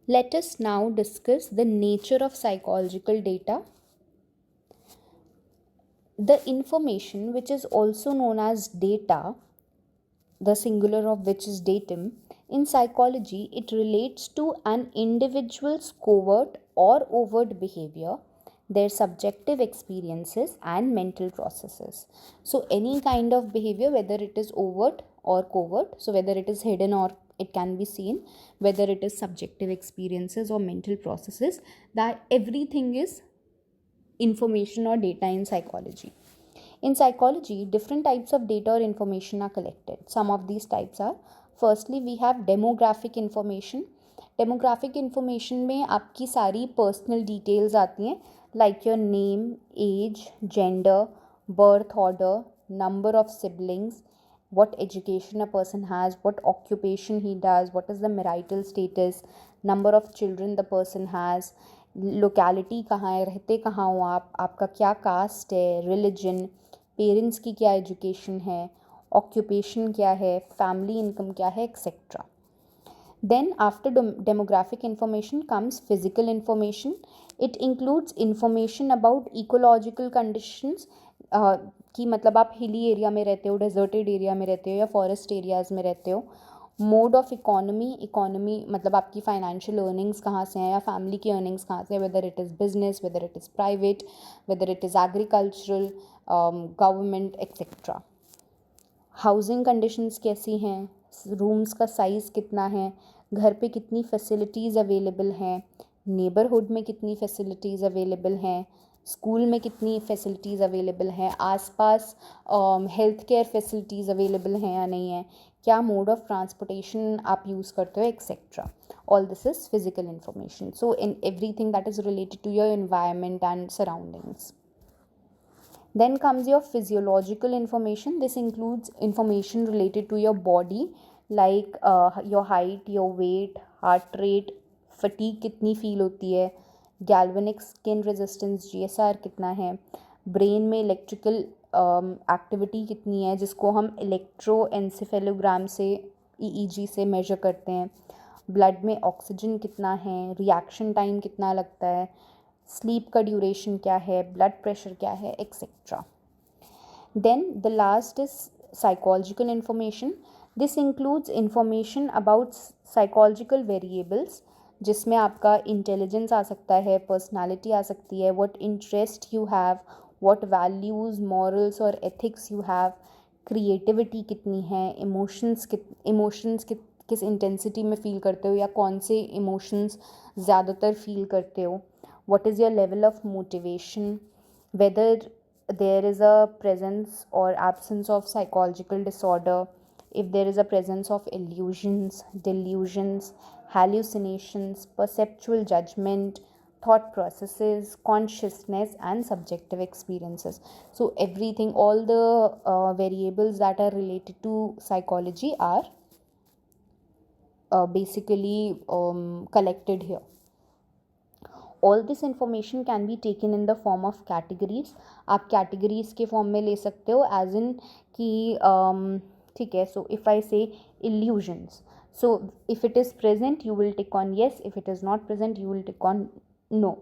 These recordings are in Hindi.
Let us now discuss the nature of psychological data. The information, which is also known as data, the singular of which is datum, in psychology, it relates to an individual's covert or overt behavior, their subjective experiences, and mental processes. So, any kind of behavior, whether it is overt or covert, so whether it is hidden or it can be seen, whether it is subjective experiences or mental processes, that everything is information or data in psychology. In psychology, different types of data or information are collected. Some of these types are, firstly, we have demographic information. Demographic information में आपकी सारी personal details आती हैं, like your name, age, gender, birth order, number of siblings, what education a person has, what occupation he does, what is the marital status, number of children the person has, locality कहाँ है, रहते कहाँ हो आप, आपका क्या कास्ट है, रिलीजन, पेरेंट्स की क्या एजुकेशन है, ऑक्यूपेशन क्या है, फैमिली इनकम क्या है, etcetera. Then after demographic information comes physical information. It includes information about ecological conditions, कि मतलब आप हिली एरिया में रहते हो, डेजर्टेड एरिया में रहते हो या फॉरेस्ट एरियाज़ में रहते हो. मोड ऑफ इकोनॉमी मतलब आपकी फाइनेंशियल अर्निंग्स कहाँ से हैं या फैमिली की अर्निंग्स कहाँ से है, whether it is business, whether it is private, whether it is agricultural, government, etcetera. Housing conditions कैसी हैं, रूम्स का साइज़ कितना है, घर पे कितनी फैसिलिटीज़ अवेलेबल हैं, नेबरहुड में कितनी फैसिलिटीज़ अवेलेबल हैं, स्कूल में कितनी फैसिलिटीज़ अवेलेबल हैं, आसपास हेल्थ केयर फैसिलिटीज़ अवेलेबल हैं या नहीं है, क्या मोड ऑफ ट्रांसपोर्टेशन आप यूज़ करते हो, etcetera. All this is physical information. So in everything that is related to your environment and surroundings. Then comes your physiological information. This includes information related to your body, like your height, your weight, heart rate, fatigue कितनी फील होती है, गैल्वेनिक स्किन रेजिस्टेंस GSR कितना है, ब्रेन में इलेक्ट्रिकल एक्टिविटी कितनी है जिसको हम इलेक्ट्रोएन्सेफेलोग्राम से EEG से मेजर करते हैं, ब्लड में ऑक्सीजन कितना है, रिएक्शन टाइम कितना लगता है, स्लीप का ड्यूरेशन क्या है, ब्लड प्रेशर क्या है, etcetera. Then the last is psychological information. This includes information about psychological variables, जिसमें आपका इंटेलिजेंस आ सकता है, पर्सनालिटी आ सकती है, what interest you have, what values, morals और एथिक्स यू हैव, क्रिएटिविटी कितनी है, इमोशंस किस इंटेंसिटी में फ़ील करते हो या कौन से इमोशंस ज़्यादातर फ़ील करते हो, what is your level of motivation, whether there is a presence or absence of psychological disorder, if there is a presence of illusions, delusions, hallucinations, perceptual judgment, thought processes, consciousness, and subjective experiences. So everything, all the variables that are related to psychology are basically collected here. All this information can be taken in the form of categories. आप कैटेगरीज के फॉर्म में ले सकते हो, एज इन कि ठीक है, सो if I say illusions, so if it is present you will tick on yes, if it is not present you will tick on no.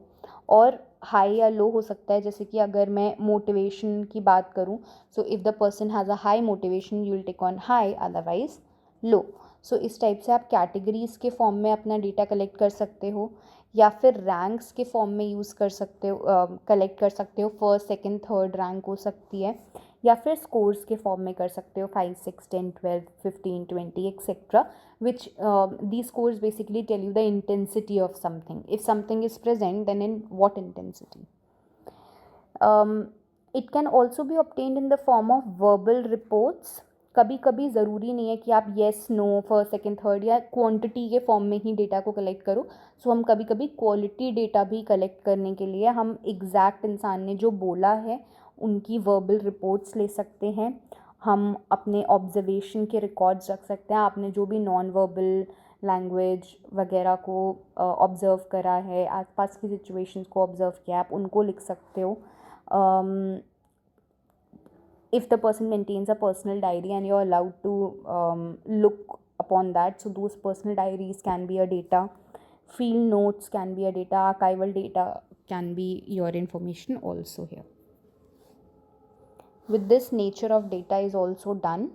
और हाई या लो हो सकता है, जैसे कि अगर मैं मोटिवेशन की बात करूँ, so if the person has a high motivation you will tick on high, otherwise low. So इस टाइप से आप कैटेगरीज के फॉर्म में अपना डेटा कलेक्ट कर सकते हो, या फिर रैंक्स के फॉर्म में यूज़ कर सकते हो, कलेक्ट कर सकते हो. फर्स्ट, सेकंड, थर्ड रैंक हो सकती है, या फिर स्कोर्स के फॉर्म में कर सकते हो, 5, 6, 10, 12, 15, 20, etcetera, which these scores basically tell you the intensity of something. If something is present, then in what intensity. It can also be obtained in the form of verbal reports. कभी कभी ज़रूरी नहीं है कि आप yes, no, first, second, third या क्वांटिटी के फॉर्म में ही डेटा को कलेक्ट करो. सो हम कभी कभी क्वालिटी डेटा भी कलेक्ट करने के लिए हम एग्जैक्ट इंसान ने जो बोला है उनकी वर्बल रिपोर्ट्स ले सकते हैं. हम अपने ऑब्जर्वेशन के रिकॉर्ड्स रख सकते हैं. आपने जो भी नॉन वर्बल लैंग्वेज वगैरह को ऑब्ज़र्व करा है, आसपास की सिचुएशंस को ऑब्ज़र्व किया है, आप उनको लिख सकते हो. If the person maintains a personal diary and you're allowed to look upon that, so those personal diaries can be a data. field notes can be a data, archival data can be your information also here. With this, nature of data is also done.